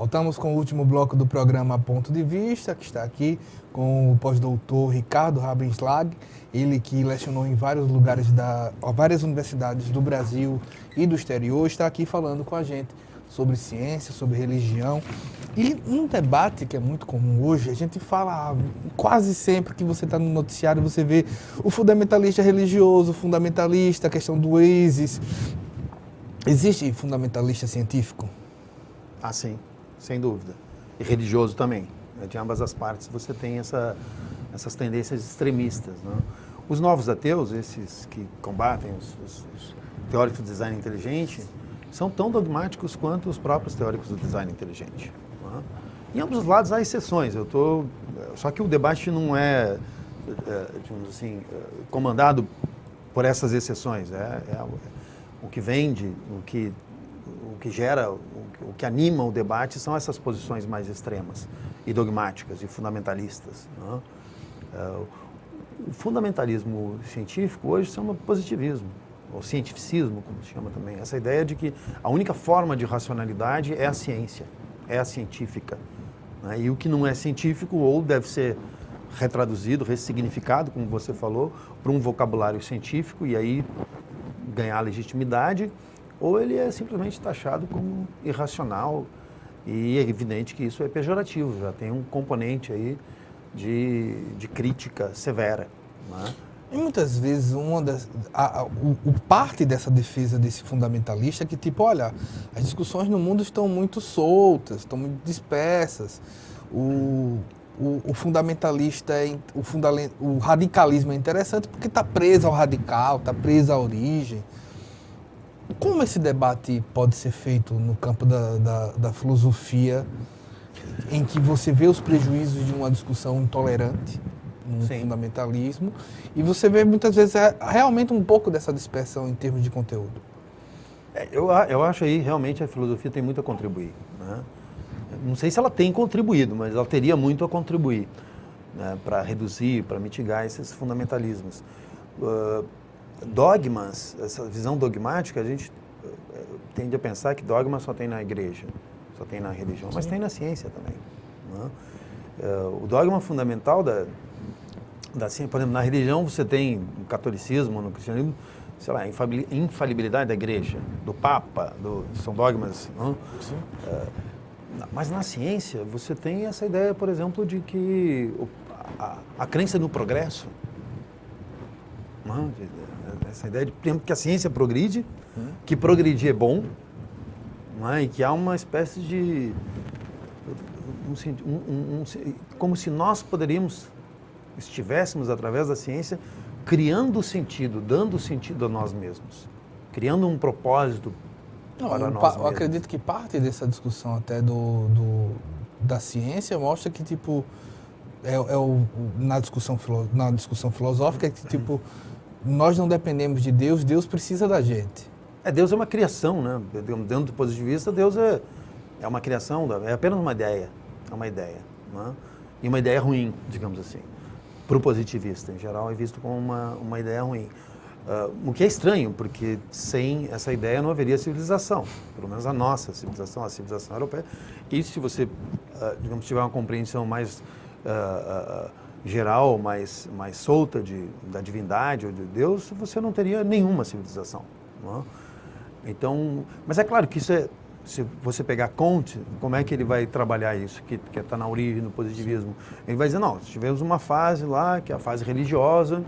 Voltamos com o último bloco do programa Ponto de Vista, que está aqui com o pós-doutor Ricardo Rabenschlag, ele que lecionou em vários lugares, várias universidades do Brasil e do exterior, está aqui falando com a gente sobre ciência, sobre religião. E um debate que é muito comum hoje, a gente fala quase sempre que você está no noticiário, você vê o fundamentalista religioso, o fundamentalista, a questão do ISIS. Existe fundamentalista científico? Ah, sim, sem dúvida. E religioso também. De ambas as partes você tem essas tendências extremistas. Né? Os novos ateus, esses que combatem os teóricos do design inteligente, são tão dogmáticos quanto os próprios teóricos do design inteligente. Né? Em ambos os lados há exceções. Só que o debate não é, digamos assim, comandado por essas exceções. O que vende, o que gera, o que anima o debate são essas posições mais extremas e dogmáticas e fundamentalistas. Né? O fundamentalismo científico hoje se chama positivismo, ou cientificismo, como se chama também. Essa ideia de que a única forma de racionalidade é a ciência, é a científica. Né? E o que não é científico ou deve ser retraduzido, ressignificado, como você falou, para um vocabulário científico e aí ganhar legitimidade, ou ele é simplesmente taxado como irracional e é evidente que isso é pejorativo, já tem um componente aí de crítica severa. Né? E muitas vezes parte dessa defesa desse fundamentalista é que, tipo, olha, as discussões no mundo estão muito soltas, estão muito dispersas. O fundamentalista, o radicalismo é interessante porque está preso ao radical, está preso à origem. Como esse debate pode ser feito no campo da filosofia, em que você vê os prejuízos de uma discussão intolerante, um fundamentalismo, e você vê muitas vezes realmente um pouco dessa dispersão em termos de conteúdo? Eu acho aí realmente a filosofia tem muito a contribuir. Né? Não sei se ela tem contribuído, mas ela teria muito a contribuir, né, para reduzir, para mitigar esses fundamentalismos. Dogmas, essa visão dogmática, a gente tende a pensar que dogma só tem na igreja, só tem na religião, mas tem na ciência também. Né? O dogma fundamental da ciência, por exemplo, na religião você tem no catolicismo, no cristianismo, sei lá, a infalibilidade da igreja, do Papa, são dogmas. Não? Sim. Mas na ciência você tem essa ideia, por exemplo, de que a crença no progresso, não? Essa ideia de que a ciência progride, que progredir é bom, não é? E que há uma espécie de... como se nós estivéssemos, através da ciência, criando sentido, dando sentido a nós mesmos, criando um propósito para nós mesmos. Eu acredito que parte dessa discussão até da ciência mostra que, tipo, na discussão filosófica, que, tipo, nós não dependemos de Deus, Deus precisa da gente. Deus é uma criação, né? Dentro do positivista, Deus é uma criação, é apenas uma ideia, né? E uma ideia ruim, digamos assim. Para o positivista, em geral, é visto como uma ideia ruim. O que é estranho, porque sem essa ideia não haveria civilização, pelo menos a nossa civilização, a civilização europeia. E se você, digamos, tiver uma compreensão mais geral, mais solta da divindade ou de Deus, você não teria nenhuma civilização. Não é? Então, mas é claro que isso se você pegar Comte, como é que ele vai trabalhar isso, que está na origem do positivismo? Ele vai dizer, não, tivemos uma fase lá, que é a fase religiosa,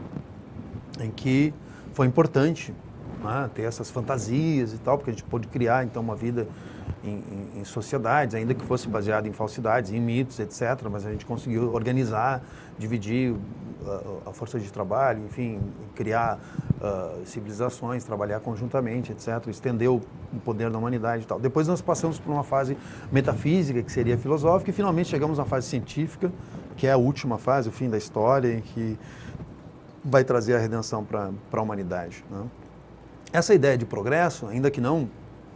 em que foi importante, né, ter essas fantasias e tal, porque a gente pôde criar, então, uma vida em sociedades, ainda que fosse baseada em falsidades, em mitos, etc., mas a gente conseguiu organizar, dividir a força de trabalho, enfim, criar civilizações, trabalhar conjuntamente, etc., estender o poder da humanidade e tal. Depois nós passamos por uma fase metafísica, que seria filosófica, e finalmente chegamos à fase científica, que é a última fase, o fim da história, em que vai trazer a redenção para a humanidade. Né? Essa ideia de progresso, ainda que não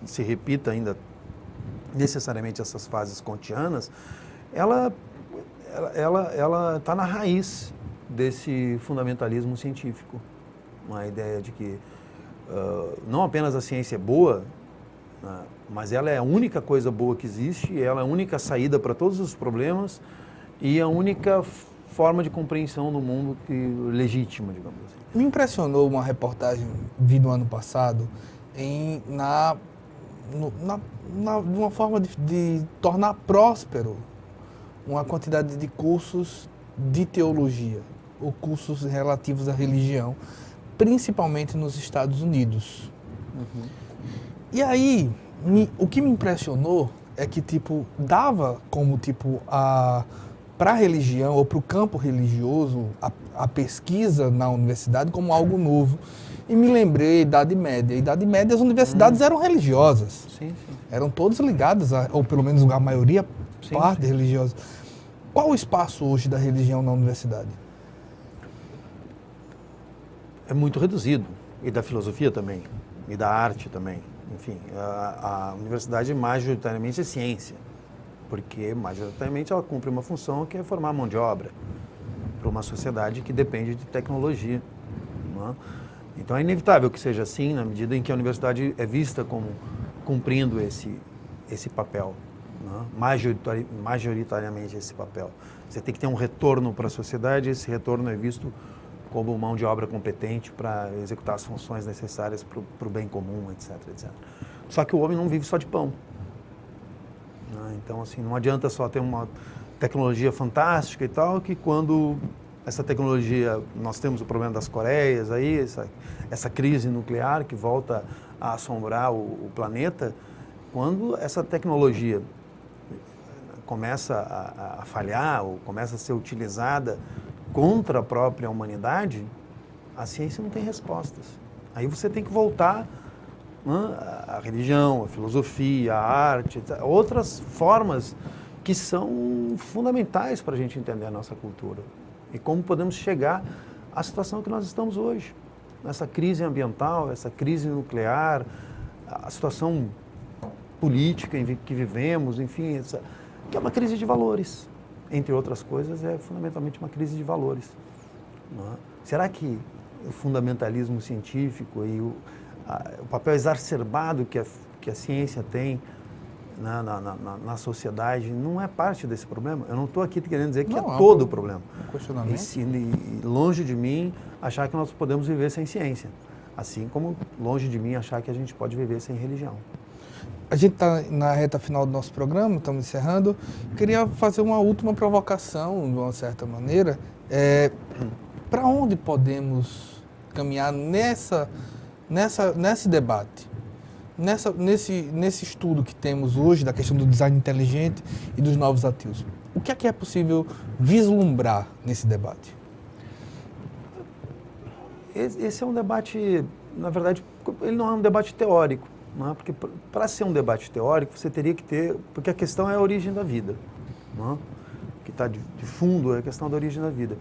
se repita ainda necessariamente essas fases kantianas, ela está na raiz desse fundamentalismo científico. Uma ideia de que não apenas a ciência é boa, né? Mas ela é a única coisa boa que existe, ela é a única saída para todos os problemas e a única forma de compreensão do mundo legítima, digamos assim. Me impressionou uma reportagem vi no ano passado de uma forma de tornar próspero uma quantidade de cursos de teologia, ou cursos relativos à religião, principalmente nos Estados Unidos. Uhum. E aí, o que me impressionou é que, tipo, dava como, tipo, para a religião ou para o campo religioso, a pesquisa na universidade como algo novo. E me lembrei Idade Média. Idade Média, as universidades eram religiosas. Sim. Eram todas ligadas, ou pelo menos a maioria, parte religiosa. Qual o espaço hoje da religião na universidade? É muito reduzido. E da filosofia também. E da arte também. Enfim, a universidade majoritariamente é ciência. Porque majoritariamente ela cumpre uma função que é formar mão de obra para uma sociedade que depende de tecnologia. Não é? Então é inevitável que seja assim, na medida em que a universidade é vista como cumprindo esse papel, não é? Majoritariamente esse papel. Você tem que ter um retorno para a sociedade, esse retorno é visto como mão de obra competente para executar as funções necessárias para o bem comum, etc, etc. Só que o homem não vive só de pão. Então, assim, não adianta só ter uma tecnologia fantástica e tal, que quando essa tecnologia, nós temos o problema das Coreias, aí, essa crise nuclear que volta a assombrar o planeta, quando essa tecnologia começa a falhar ou começa a ser utilizada contra a própria humanidade, a ciência não tem respostas. Aí você tem que voltar a religião, a filosofia, a arte, outras formas que são fundamentais para a gente entender a nossa cultura e como podemos chegar à situação que nós estamos hoje, essa crise ambiental, essa crise nuclear, a situação política em que vivemos, enfim, que é uma crise de valores, entre outras coisas, é fundamentalmente uma crise de valores. Não é? Será que o fundamentalismo científico e o papel exacerbado que a ciência tem na sociedade não é parte desse problema? Eu não estou aqui querendo dizer que é todo o problema. E longe de mim achar que nós podemos viver sem ciência, assim como longe de mim achar que a gente pode viver sem religião. A gente está na reta final do nosso programa, estamos encerrando. Queria fazer uma última provocação, de uma certa maneira. Para onde podemos caminhar nesse debate? Nesse estudo que temos hoje da questão do design inteligente e dos novos ateus, o que é possível vislumbrar nesse debate? Esse é um debate, na verdade, ele não é um debate teórico, não é? Porque para ser um debate teórico você teria que ter, porque a questão é a origem da vida, não é? O que está de fundo é a questão da origem da vida.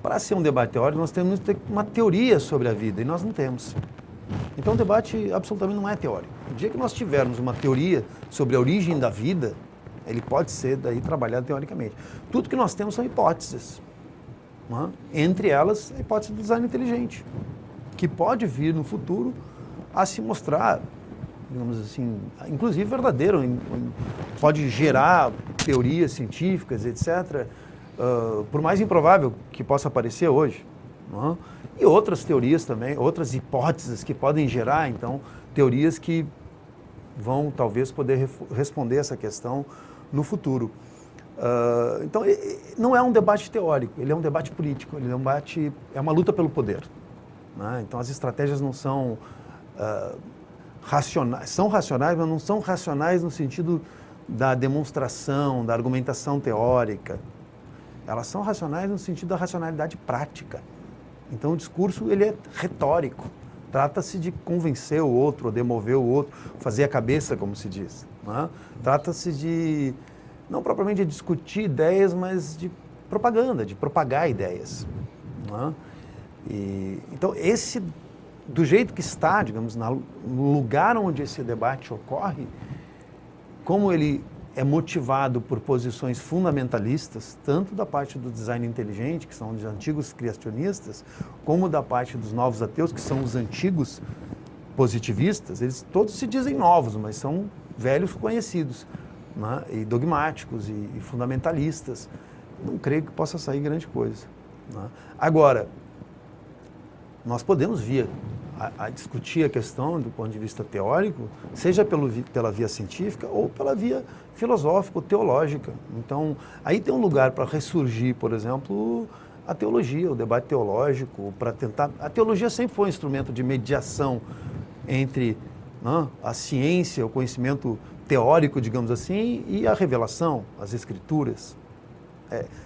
Para ser um debate teórico nós temos que ter uma teoria sobre a vida e nós não temos. Então o debate absolutamente não é teórico. No dia que nós tivermos uma teoria sobre a origem da vida, ele pode ser daí trabalhado teoricamente. Tudo que nós temos são hipóteses. Não é? Entre elas, a hipótese do design inteligente, que pode vir no futuro a se mostrar, digamos assim, inclusive verdadeiro, pode gerar teorias científicas, etc., por mais improvável que possa parecer hoje. Não é? E outras teorias também, outras hipóteses que podem gerar, então, teorias que vão talvez poder responder essa questão no futuro. Então, não é um debate teórico, ele é um debate político, ele é uma luta pelo poder. Né? Então, as estratégias não são racionais, são racionais, mas não são racionais no sentido da demonstração, da argumentação teórica. Elas são racionais no sentido da racionalidade prática. Então, o discurso ele é retórico. Trata-se de convencer o outro, ou demover o outro, fazer a cabeça, como se diz. Né? Trata-se de, não propriamente de discutir ideias, mas de propaganda, de propagar ideias. Né? Então, do jeito que está, digamos, no lugar onde esse debate ocorre, como ele é motivado por posições fundamentalistas, tanto da parte do design inteligente, que são os antigos criacionistas, como da parte dos novos ateus, que são os antigos positivistas, eles todos se dizem novos, mas são velhos conhecidos, né? E dogmáticos e fundamentalistas. Não creio que possa sair grande coisa, né? Agora, nós podemos vir a discutir a questão do ponto de vista teórico, seja pela via científica ou pela via filosófico-teológica. Então, aí tem um lugar para ressurgir, por exemplo, a teologia, o debate teológico, para tentar... A teologia sempre foi um instrumento de mediação entre, né, a ciência, o conhecimento teórico, digamos assim, e a revelação, as escrituras.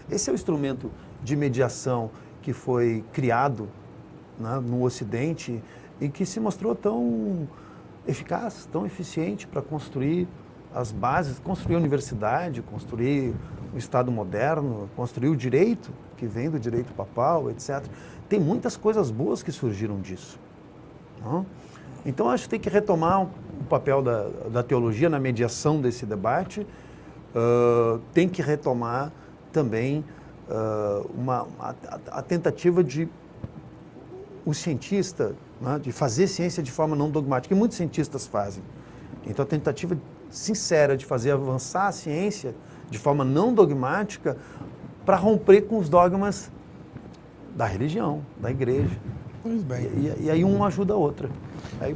Esse é o instrumento de mediação que foi criado, né, no Ocidente e que se mostrou tão eficaz, tão eficiente para construir as bases, construir a universidade, construir o Estado moderno, construir o direito, que vem do direito papal, etc. Tem muitas coisas boas que surgiram disso, não? Então, acho que tem que retomar o papel da teologia na mediação desse debate, tem que retomar também a tentativa de o cientista, né, de fazer ciência de forma não dogmática, e muitos cientistas fazem. Então, a tentativa sincera de fazer avançar a ciência de forma não dogmática para romper com os dogmas da religião, da igreja. Pois bem. E aí uma ajuda a outra. Aí,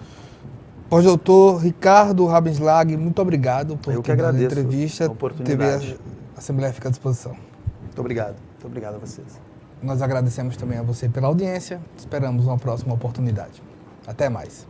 Pós-doutor Ricardo Rabenschlag, muito obrigado por eu que ter dado a agradeço entrevista. a oportunidade. TV Assembleia fica à disposição. Muito obrigado a vocês. Nós agradecemos também a você pela audiência. Esperamos uma próxima oportunidade. Até mais.